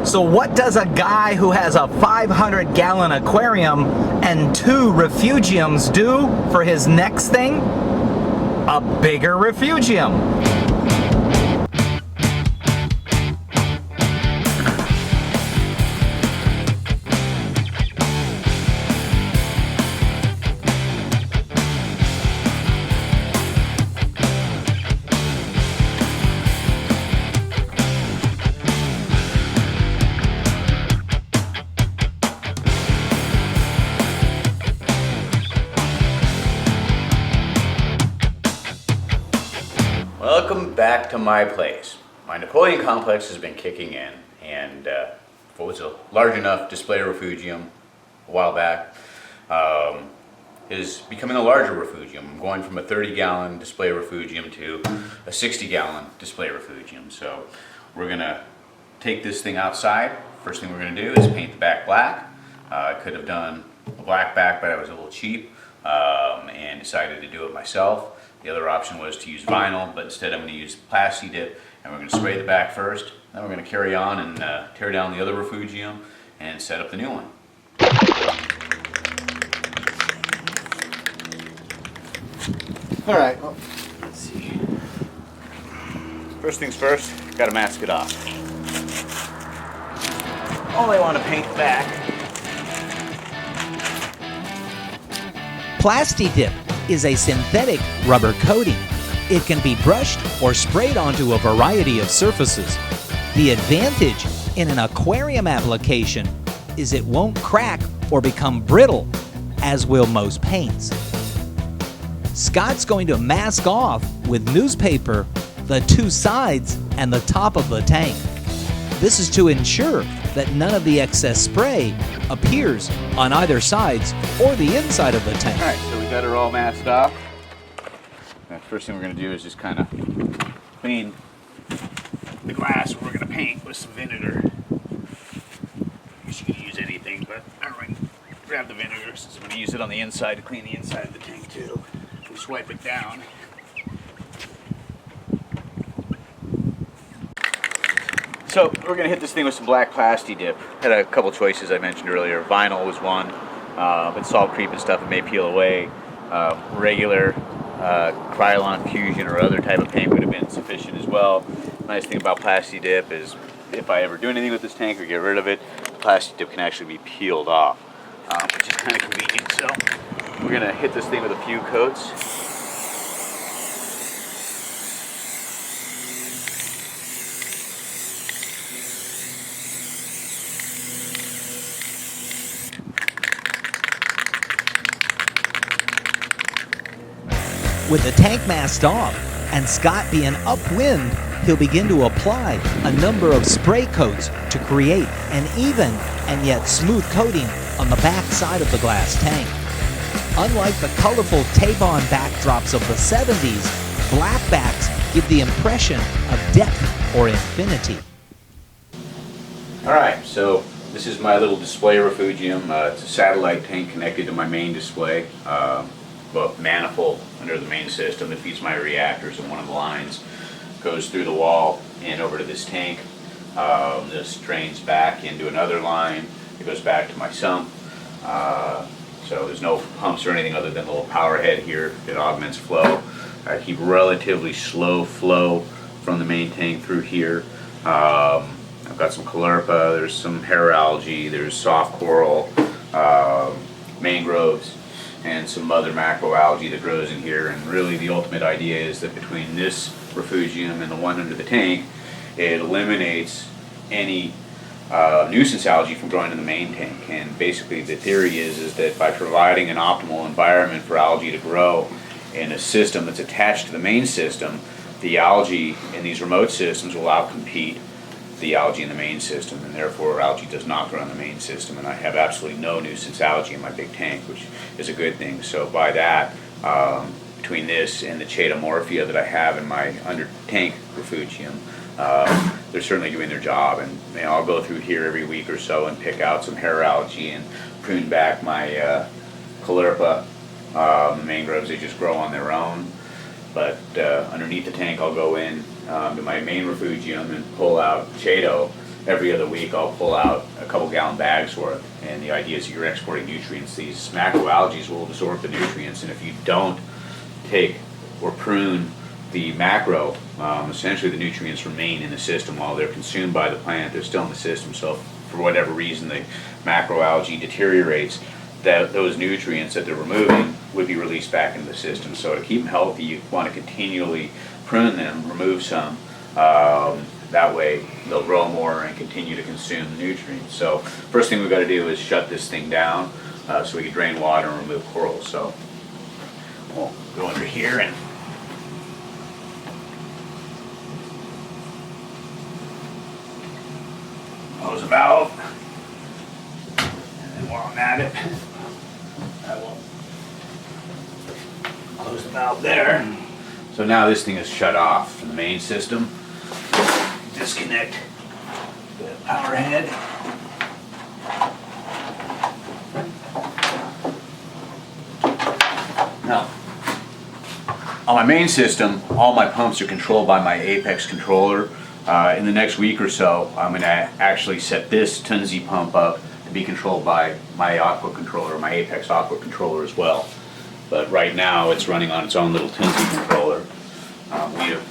So what does a guy who has a 500-gallon aquarium and 2 refugiums do for his next thing? A bigger refugium. Welcome back to my place. My Napoleon complex has been kicking in, and what was a large enough display refugium a while back is becoming a larger refugium. I'm going from a 30-gallon display refugium to a 60-gallon display refugium. So we're gonna take this thing outside. First thing we're gonna do is paint the back black. I could have done a black back, but I was a little cheap and decided to do it myself. The other option was to use vinyl, but instead I'm going to use Plasti Dip, and we're going to spray the back first. Then we're going to carry on and tear down the other refugium and set up the new one. All right, well, let's see. First things first, got to mask it off. Only want to paint the back. Plasti Dip is a synthetic rubber coating. It can be brushed or sprayed onto a variety of surfaces. The advantage in an aquarium application is it won't crack or become brittle, as will most paints. Scott's going to mask off with newspaper the 2 sides and the top of the tank. This is to ensure that none of the excess spray appears on either sides or the inside of the tank. All right, so we got her all masked off. The first thing we're going to do is just kind of clean the glass we're going to paint with some vinegar. You can use anything, but I'm going to grab the vinegar since I'm going to use it on the inside to clean the inside of the tank too. Just wipe it down. So we're going to hit this thing with some black Plasti Dip. Had a couple choices I mentioned earlier. Vinyl was one, but salt creep and stuff, it may peel away. Regular Krylon Fusion or other type of paint would have been sufficient as well. Nice thing about Plasti Dip is if I ever do anything with this tank or get rid of it, Plasti Dip can actually be peeled off, which is kind of convenient. So we're going to hit this thing with a few coats. With the tank masked off and Scott being upwind, he'll begin to apply a number of spray coats to create an even and yet smooth coating on the back side of the glass tank. Unlike the colorful tape-on backdrops of the 70s, black backs give the impression of depth or infinity. All right, so this is my little display refugium. It's a satellite tank connected to my main display. Manifold under the main system that feeds my reactors, and one of the lines goes through the wall and over to this tank. This drains back into another line. It goes back to my sump. So there's no pumps or anything other than a little power head here that augments flow. I keep relatively slow flow from the main tank through here. I've got some caulerpa, there's some hair algae, there's soft coral, mangroves, and some other macroalgae that grows in here. And really the ultimate idea is that between this refugium and the one under the tank, it eliminates any nuisance algae from growing in the main tank. And basically the theory is that by providing an optimal environment for algae to grow in a system that's attached to the main system, the algae in these remote systems will outcompete the algae in the main system, and therefore algae does not grow in the main system, and I have absolutely no nuisance algae in my big tank, which is a good thing. So by that, between this and the chaetomorphia that I have in my under tank refugium, they're certainly doing their job. And I'll go through here every week or so and pick out some hair algae and prune back my caulerpa. Mangroves, they just grow on their own. But underneath the tank, I'll go in to my main refugium and pull out chaeto every other week I'll pull out a couple gallon bags worth. And the idea is that you're exporting nutrients. These macroalgae will absorb the nutrients, and if you don't take or prune the macro, essentially the nutrients remain in the system while they're consumed by the plant. They're still in the system, so for whatever reason the macroalgae deteriorates, that those nutrients that they're removing would be released back into the system. So to keep them healthy, you want to continually prune them, remove some. That way they'll grow more and continue to consume the nutrients. So first thing we've got to do is shut this thing down so we can drain water and remove corals. So we'll go under here and close the valve. And then while I'm at it, I will close the valve there. So now this thing is shut off from the main system. Disconnect the power head. Now, on my main system, all my pumps are controlled by my Apex controller. In the next week or so, I'm going to actually set this Tunzi pump up to be controlled by my Aqua controller, my Apex Aqua controller as well. But right now, it's running on its own little Tunzi controller. We have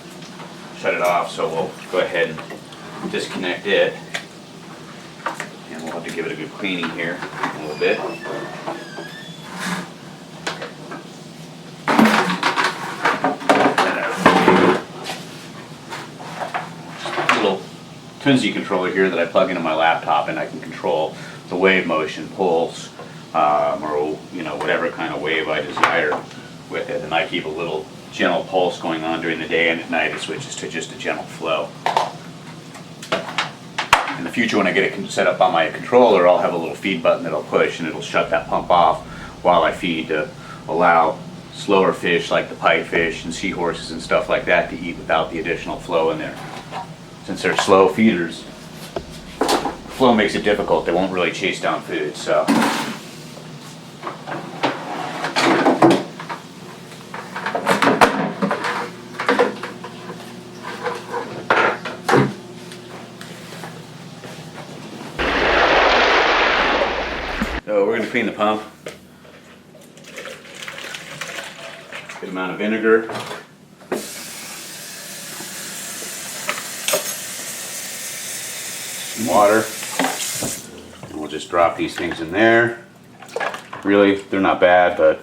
shut it off, so we'll go ahead and disconnect it. And we'll have to give it a good cleaning here in a little bit. Little Tunzi controller here that I plug into my laptop, and I can control the wave motion, pulse, or whatever kind of wave I desire with it. And I keep a little gentle pulse going on during the day, and at night it switches to just a gentle flow. In the future, when I get it set up on my controller, I'll have a little feed button that I'll push, and it'll shut that pump off while I feed to allow slower fish like the pipefish and seahorses and stuff like that to eat without the additional flow in there. Since they're slow feeders, flow makes it difficult. They won't really chase down food. So we're going to clean the pump. Good amount of vinegar. Some water. And we'll just drop these things in there. Really, they're not bad, but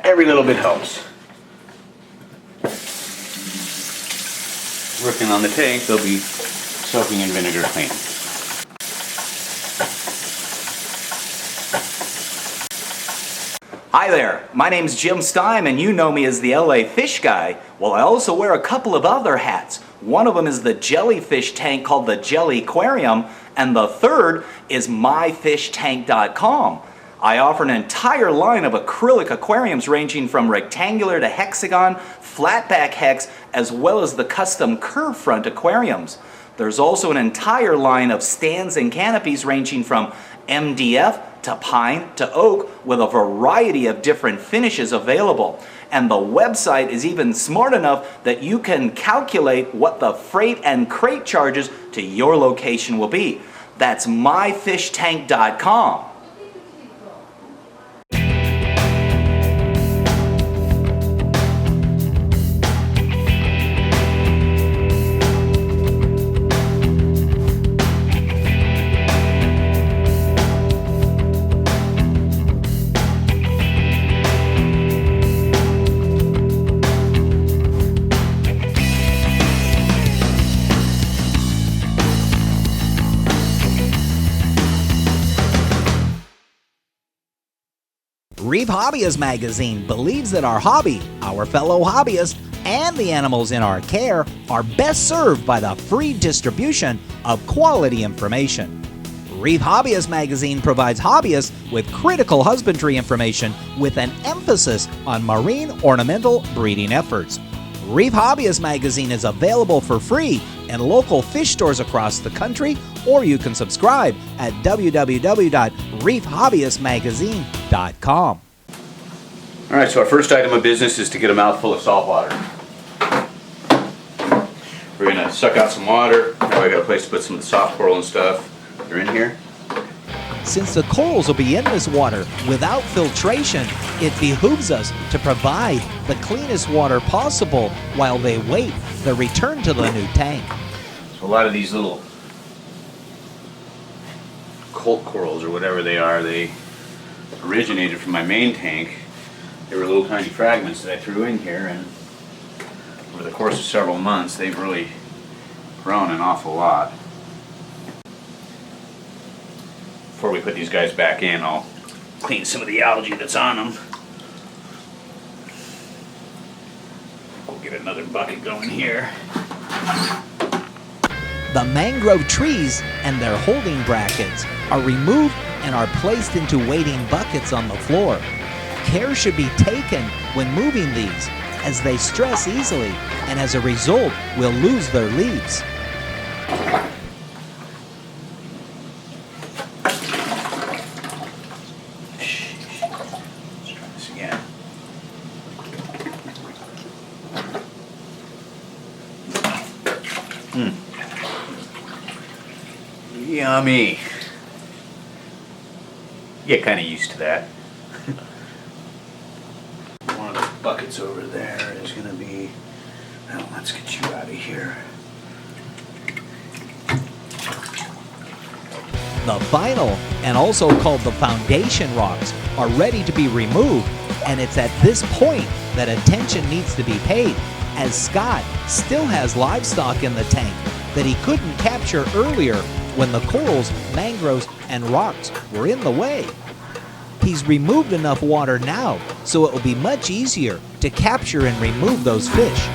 every little bit helps. Working on the tank, they'll be soaking in vinegar clean. Hi there, my name's Jim Stime, and you know me as the LA Fish Guy. Well, I also wear a couple of other hats. One of them is the jellyfish tank called the Jelly Aquarium, and the third is myfishtank.com. I offer an entire line of acrylic aquariums ranging from rectangular to hexagon, flatback hex, as well as the custom curve front aquariums. There's also an entire line of stands and canopies ranging from MDF to pine to oak with a variety of different finishes available. And the website is even smart enough that you can calculate what the freight and crate charges to your location will be. That's myfishtank.com. Reef Hobbyist magazine believes that our hobby, our fellow hobbyists, and the animals in our care are best served by the free distribution of quality information. Reef Hobbyist magazine provides hobbyists with critical husbandry information with an emphasis on marine ornamental breeding efforts. Reef Hobbyist magazine is available for free in local fish stores across the country, or you can subscribe at www.reefhobbyistmagazine.com. All right, so our first item of business is to get a mouthful of salt water. We're gonna suck out some water. Now I got a place to put some of the soft coral and stuff. They're in here. Since the corals will be in this water without filtration, it behooves us to provide the cleanest water possible while they wait the return to the new tank. So a lot of these little colt corals or whatever they are, they originated from my main tank. They were little tiny fragments that I threw in here, and over the course of several months they've really grown an awful lot. Before we put these guys back in, I'll clean some of the algae that's on them. We'll get another bucket going here. The mangrove trees and their holding brackets are removed and are placed into waiting buckets on the floor. Care should be taken when moving these, as they stress easily and as a result will lose their leaves. Let's try this again. Yummy. Get kind of used to that. One of the buckets over there is going to be, well, let's get you out of here. The final, and also called the foundation rocks, are ready to be removed, and it's at this point that attention needs to be paid, as Scott still has livestock in the tank that he couldn't capture earlier when the corals, mangroves, and rocks were in the way. He's removed enough water now, so it will be much easier to capture and remove those fish.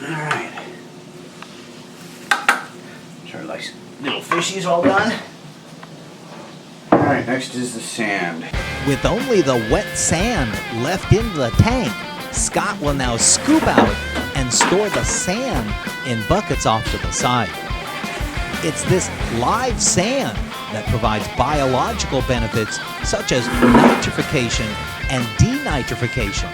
Alright. Sure, like little fishies all done. Alright, next is the sand. With only the wet sand left in the tank, Scott will now scoop out and store the sand in buckets off to the side. It's this live sand that provides biological benefits such as nitrification and denitrification,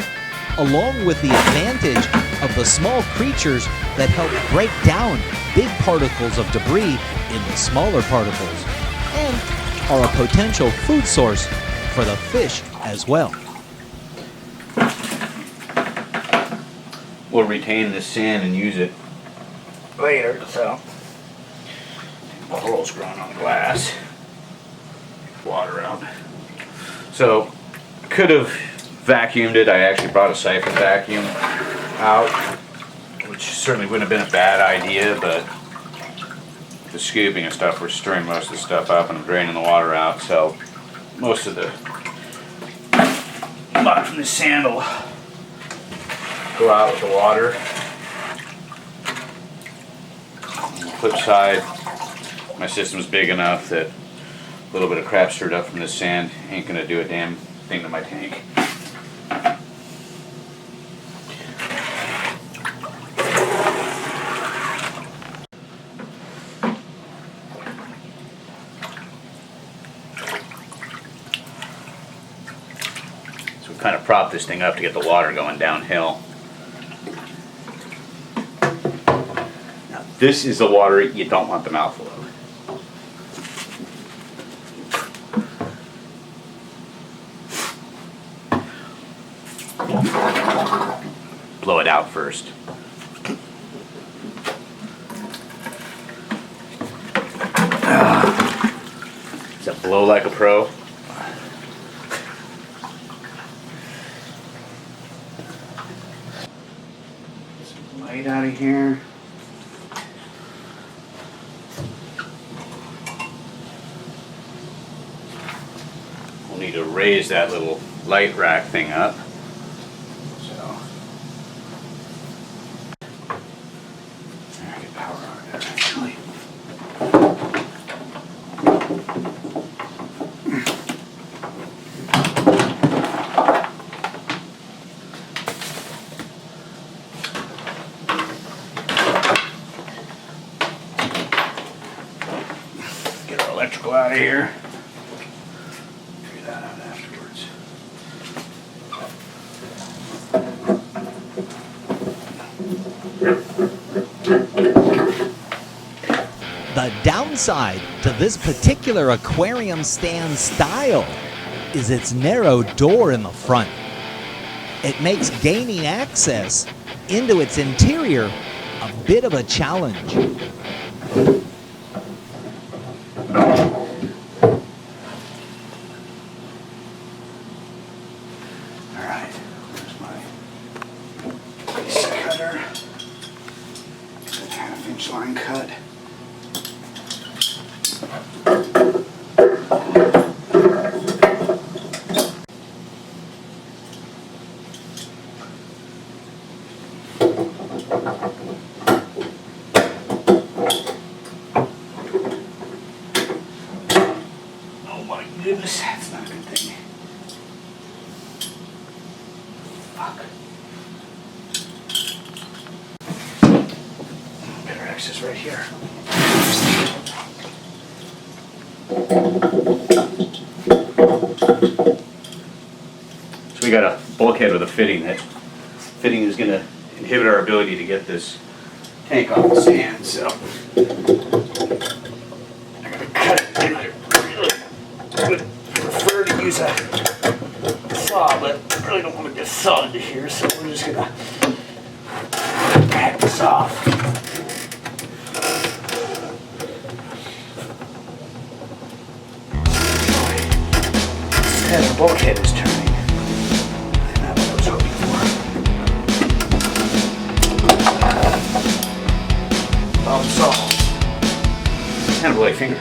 along with the advantage of the small creatures that help break down big particles of debris into smaller particles, and are a potential food source for the fish as well. We'll retain this sand and use it later, so corals growing on glass. Water out. So, could have vacuumed it. I actually brought a siphon vacuum out, which certainly wouldn't have been a bad idea, but the scooping and stuff, we're stirring most of the stuff up and I'm draining the water out, so most of the mud from the sand will go out with the water. On the flip side, my system's big enough that a little bit of crap stirred up from this sand ain't gonna do a damn thing to my tank. So we kind of prop this thing up to get the water going downhill. Now this is the water you don't want the mouthful of. Blow it out first. Does that blow like a pro? Some light out of here. We'll need to raise that little light rack thing up. electrical out of here. Figure that out afterwards. The downside to this particular aquarium stand style is its narrow door in the front. It makes gaining access into its interior a bit of a challenge. Alright, where's my piece cutter? Good 1/2-inch line cut. Oh my goodness, that's not a good thing. Fuck. Better access right here. So we got a bulkhead with a fitting. That fitting is going to inhibit our ability to get this tank off the stand, so I'm going to cut it. And I really would prefer to use a saw, but I really don't want to get saw into here, so we're just going to hack this off. And the bulkhead is turning. Not what I was hoping for. Problem solved. Kind of like finger.